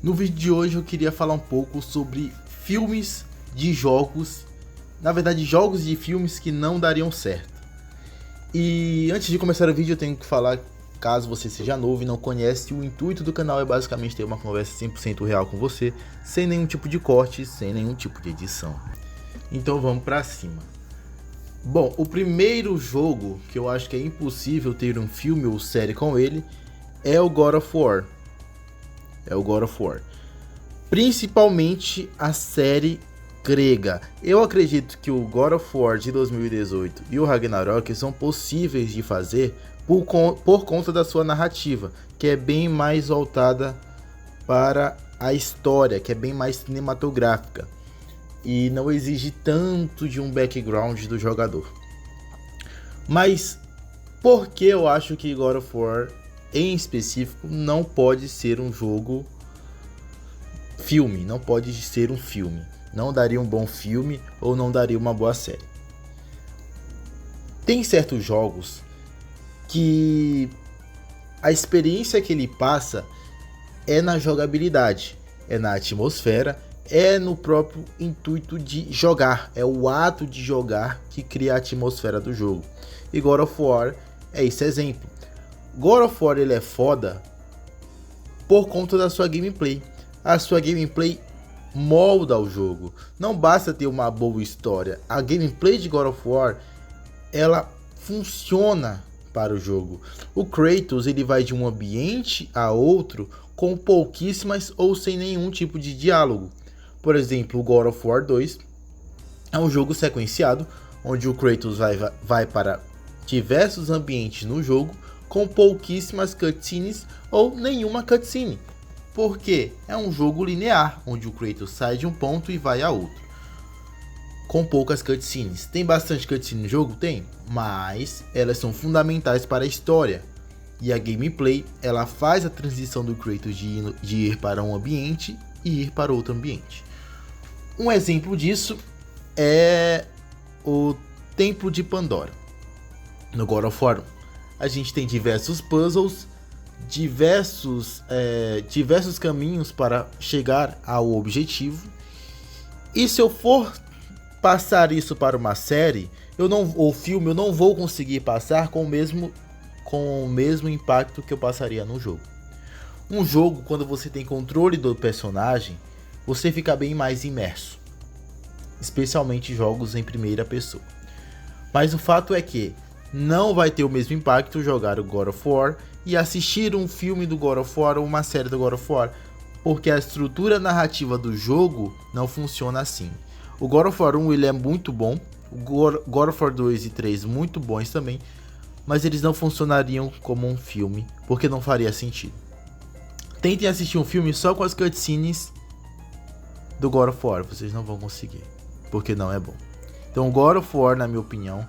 No vídeo de hoje eu queria falar um pouco sobre filmes de jogos, na verdade jogos de filmes que não dariam certo. E antes de começar o vídeo eu tenho que falar, caso você seja novo e não conhece, o intuito do canal é basicamente ter uma conversa 100% real com você, sem nenhum tipo de corte, sem nenhum tipo de edição. Então vamos pra cima. Bom, o primeiro jogo que eu acho que é impossível ter um filme ou série com ele é o God of War. Principalmente a série grega. Eu acredito que o God of War de 2018 e o Ragnarok são possíveis de fazer por conta da sua narrativa, que é bem mais voltada para a história, que é bem mais cinematográfica e não exige tanto de um background do jogador. Mas por que eu acho que God of War em específico não pode ser um jogo filme, não pode ser um filme, não daria um bom filme ou não daria uma boa série? Tem certos jogos que a experiência que ele passa é na jogabilidade, é na atmosfera, é no próprio intuito de jogar, é o ato de jogar que cria a atmosfera do jogo. E God of War é esse exemplo. God of War ele é foda por conta da sua gameplay. A sua gameplay molda o jogo. Não basta ter uma boa história. A gameplay de God of War ela funciona para o jogo. O Kratos ele vai de um ambiente a outro com pouquíssimas ou sem nenhum tipo de diálogo. Por exemplo, o God of War 2 é um jogo sequenciado onde o Kratos vai para diversos ambientes no jogo com pouquíssimas cutscenes ou nenhuma cutscene. Porque é um jogo linear, onde o Kratos sai de um ponto e vai a outro, com poucas cutscenes. Tem bastante cutscene no jogo? Tem, mas elas são fundamentais para a história. E a gameplay, ela faz a transição do Kratos de ir para um ambiente e ir para outro ambiente. Um exemplo disso é o Templo de Pandora. No God of War, a gente tem diversos puzzles, diversos caminhos para chegar ao objetivo. E se eu for passar isso para uma série, ou filme, eu não vou conseguir passar com o mesmo impacto que eu passaria no jogo. Um jogo, quando você tem controle do personagem, você fica bem mais imerso, especialmente jogos em primeira pessoa. Mas o fato é que não vai ter o mesmo impacto jogar o God of War e assistir um filme do God of War ou uma série do God of War, porque a estrutura narrativa do jogo não funciona assim. O God of War 1 ele é muito bom, o God of War 2 e 3 muito bons também, mas eles não funcionariam como um filme, porque não faria sentido. Tentem assistir um filme só com as cutscenes do God of War, vocês não vão conseguir, porque não é bom. Então o God of War, na minha opinião,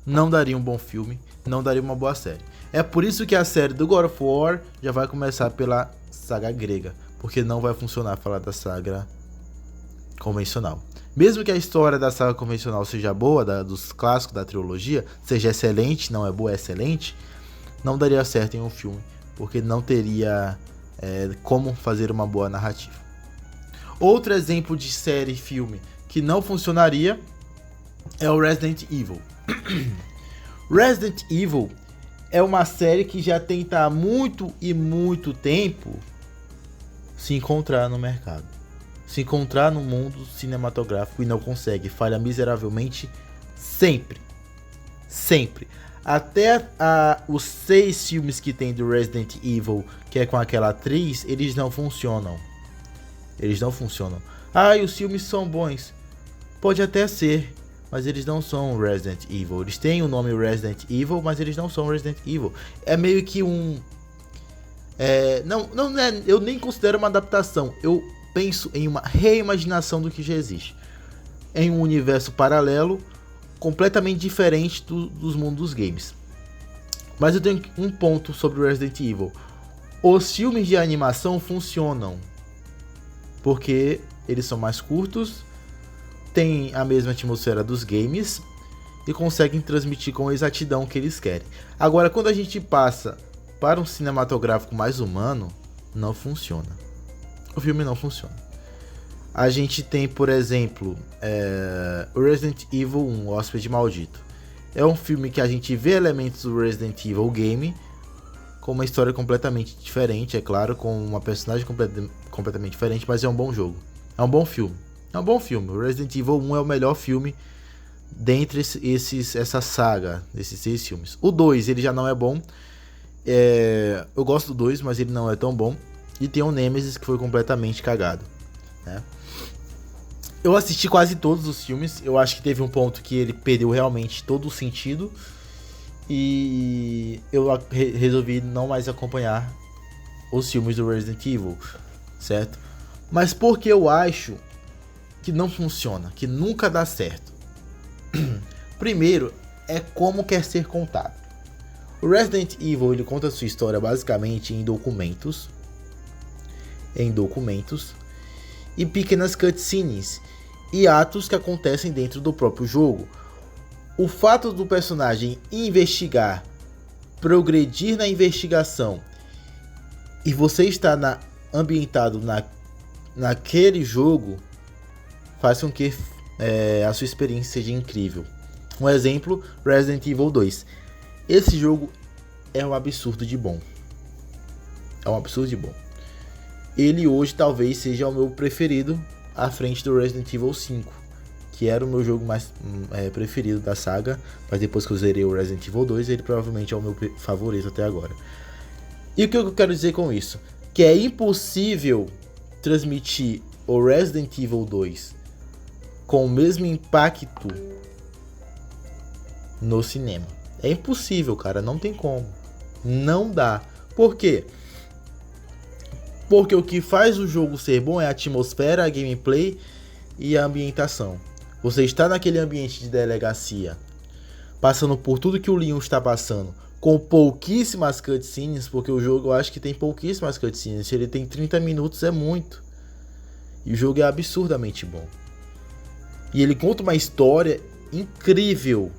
não daria um bom filme, não daria uma boa série. É por isso que a série do God of War já vai começar pela saga grega, porque não vai funcionar falar da saga convencional. Mesmo que a história da saga convencional seja boa, dos clássicos da trilogia, seja excelente, não é boa, é excelente, não daria certo em um filme, porque não teria como fazer uma boa narrativa. Outro exemplo de série e filme que não funcionaria é o Resident Evil. Resident Evil é uma série que já tenta há muito tempo se encontrar no mercado, se encontrar no mundo cinematográfico e não consegue, falha miseravelmente sempre. Até os 6 filmes que tem do Resident Evil, que é com aquela atriz, eles não funcionam. Ah, e os filmes são bons. Pode até ser, mas eles não são Resident Evil. Eles têm o nome Resident Evil, mas eles não são Resident Evil. É meio que eu nem considero uma adaptação. Eu penso em uma reimaginação do que já existe. Em um universo paralelo, completamente diferente dos mundos dos games. Mas eu tenho um ponto sobre o Resident Evil. Os filmes de animação funcionam, porque eles são mais curtos, têm a mesma atmosfera dos games e conseguem transmitir com exatidão o que eles querem. Agora, quando a gente passa para um cinematográfico mais humano, não funciona. o filme não funciona. A gente tem, por exemplo, o Resident Evil 1, O Hóspede Maldito. É um filme que a gente vê elementos do Resident Evil Game, com uma história completamente diferente, é claro, com uma personagem completamente diferente, mas é um bom jogo. É um bom filme. É um bom filme. O Resident Evil 1 é o melhor filme dentre essa saga, desses 6 filmes. O 2, ele já não é bom. Eu gosto do 2, mas ele não é tão bom. E tem o Nemesis, que foi completamente cagado, né? Eu assisti quase todos os filmes. Eu acho que teve um ponto que ele perdeu realmente todo o sentido. E eu resolvi não mais acompanhar os filmes do Resident Evil, certo? Mas porque eu acho que não funciona, que nunca dá certo. Primeiro, é como quer ser contado. O Resident Evil, ele conta a sua história basicamente em documentos e pequenas cutscenes e atos que acontecem dentro do próprio jogo. O fato do personagem investigar, progredir na investigação e você estar ambientado naquele jogo faz com que a sua experiência seja incrível. Um exemplo, Resident Evil 2. Esse jogo é um absurdo de bom. É um absurdo de bom. Ele hoje talvez seja o meu preferido à frente do Resident Evil 5, que era o meu jogo mais preferido da saga, mas depois que eu zerei o Resident Evil 2, ele provavelmente é o meu favorito até agora. E o que eu quero dizer com isso? Que é impossível transmitir o Resident Evil 2 com o mesmo impacto no cinema. É impossível, cara, não tem como. Não dá. Por quê? Porque o que faz o jogo ser bom é a atmosfera, a gameplay e a ambientação. Você está naquele ambiente de delegacia, passando por tudo que o Leon está passando, com pouquíssimas cutscenes, porque o jogo eu acho que tem pouquíssimas cutscenes. Se ele tem 30 minutos é muito. E o jogo é absurdamente bom. E ele conta uma história incrível.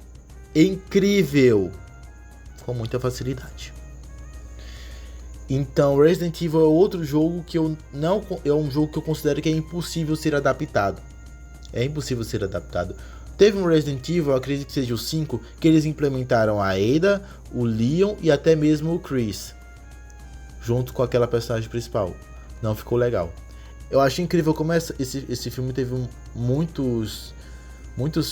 Incrível. Com muita facilidade. Então, Resident Evil é outro jogo que é um jogo que eu considero que é impossível ser adaptado. É impossível ser adaptado. Teve um Resident Evil, eu acredito que seja o 5, que eles implementaram a Ada, o Leon e até mesmo o Chris, junto com aquela personagem principal. Não ficou legal. Eu acho incrível como esse filme teve muitos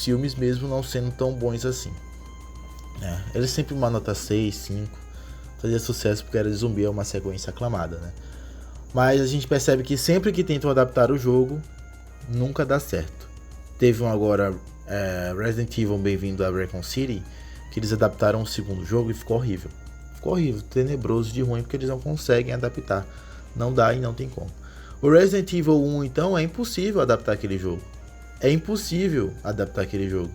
filmes mesmo não sendo tão bons assim. Ele sempre uma nota 6, 5. Fazia sucesso porque era de zumbi, é uma sequência aclamada, né? Mas a gente percebe que sempre que tentam adaptar o jogo, nunca dá certo. Teve um agora, Resident Evil Bem-vindo a Raccoon City, que eles adaptaram o segundo jogo e ficou horrível. Ficou horrível, tenebroso de ruim, porque eles não conseguem adaptar. Não dá e não tem como. O Resident Evil 1, então, é impossível adaptar aquele jogo. É impossível adaptar aquele jogo.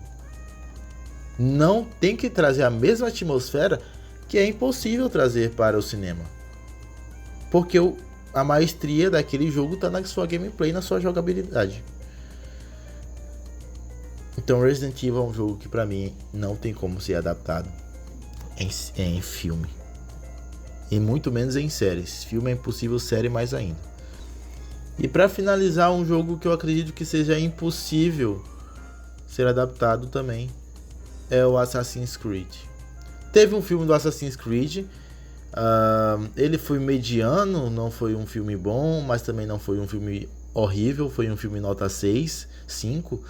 Não tem que trazer a mesma atmosfera que é impossível trazer para o cinema. Porque a maestria daquele jogo está na sua gameplay, na sua jogabilidade. Então Resident Evil é um jogo que para mim não tem como ser adaptado em filme. E muito menos em séries. Filme é impossível, série mais ainda. E para finalizar, um jogo que eu acredito que seja impossível ser adaptado também é o Assassin's Creed. Teve um filme do Assassin's Creed, ele foi mediano, não foi um filme bom, mas também não foi um filme horrível, foi um filme nota 6, 5,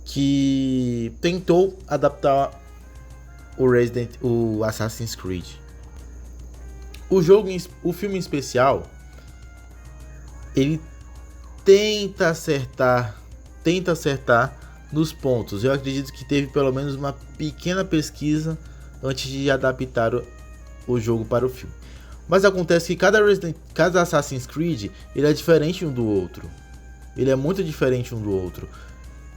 que tentou adaptar o Assassin's Creed. O filme em especial, ele tenta acertar nos pontos. Eu acredito que teve pelo menos uma pequena pesquisa antes de adaptar o jogo para o filme. Mas acontece que cada Assassin's Creed ele é diferente um do outro. Ele é muito diferente um do outro.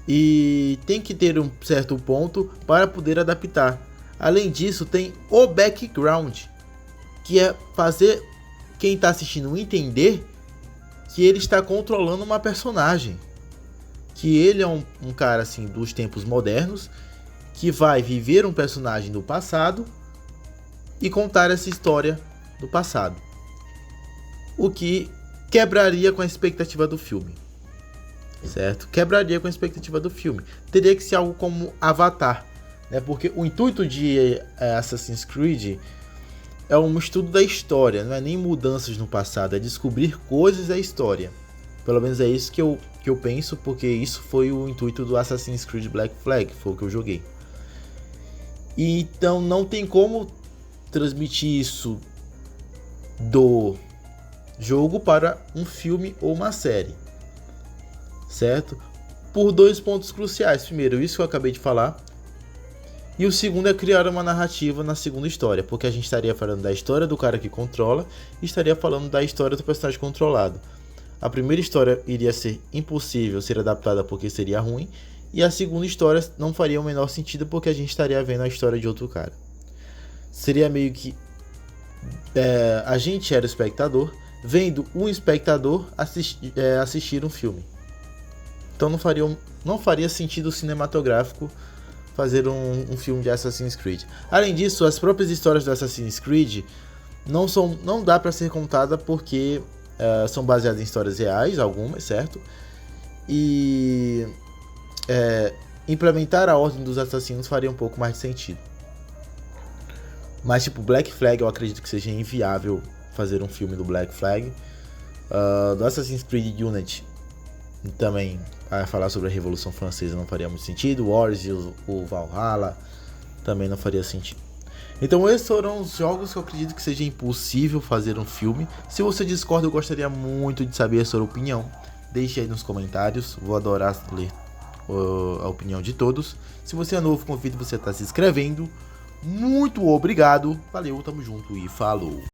E tem que ter um certo ponto para poder adaptar. Além disso, tem o background, que é fazer quem está assistindo entender que ele está controlando uma personagem. Que ele é um cara assim dos tempos modernos, que vai viver um personagem do passado e contar essa história do passado. O que quebraria com a expectativa do filme. Certo? Quebraria com a expectativa do filme. Teria que ser algo como Avatar, né? Porque o intuito de Assassin's Creed é um estudo da história, não é nem mudanças no passado, é descobrir coisas da história. Pelo menos é isso que eu penso, porque isso foi o intuito do Assassin's Creed Black Flag, foi o que eu joguei. E então não tem como transmitir isso do jogo para um filme ou uma série, certo? Por dois pontos cruciais. Primeiro, isso que eu acabei de falar. E o segundo é criar uma narrativa na segunda história, porque a gente estaria falando da história do cara que controla e estaria falando da história do personagem controlado. A primeira história iria ser impossível ser adaptada porque seria ruim, e a segunda história não faria o menor sentido porque a gente estaria vendo a história de outro cara. Seria meio que a gente era o espectador vendo um espectador assistir um filme. Então não faria sentido cinematográfico fazer um filme de Assassin's Creed. Além disso, as próprias histórias do Assassin's Creed não dá para ser contada porque são baseadas em histórias reais, algumas, certo? E implementar a ordem dos assassinos faria um pouco mais de sentido. Mas tipo, Black Flag eu acredito que seja inviável fazer um filme do Black Flag. Do Assassin's Creed Unity também falar sobre a Revolução Francesa não faria muito sentido. Origins, o Valhalla também não faria sentido. Então esses foram os jogos que eu acredito que seja impossível fazer um filme. Se você discorda, eu gostaria muito de saber a sua opinião. Deixe aí nos comentários, vou adorar ler a opinião de todos. Se você é novo, convido você a estar se inscrevendo. Muito obrigado, valeu, tamo junto e falou!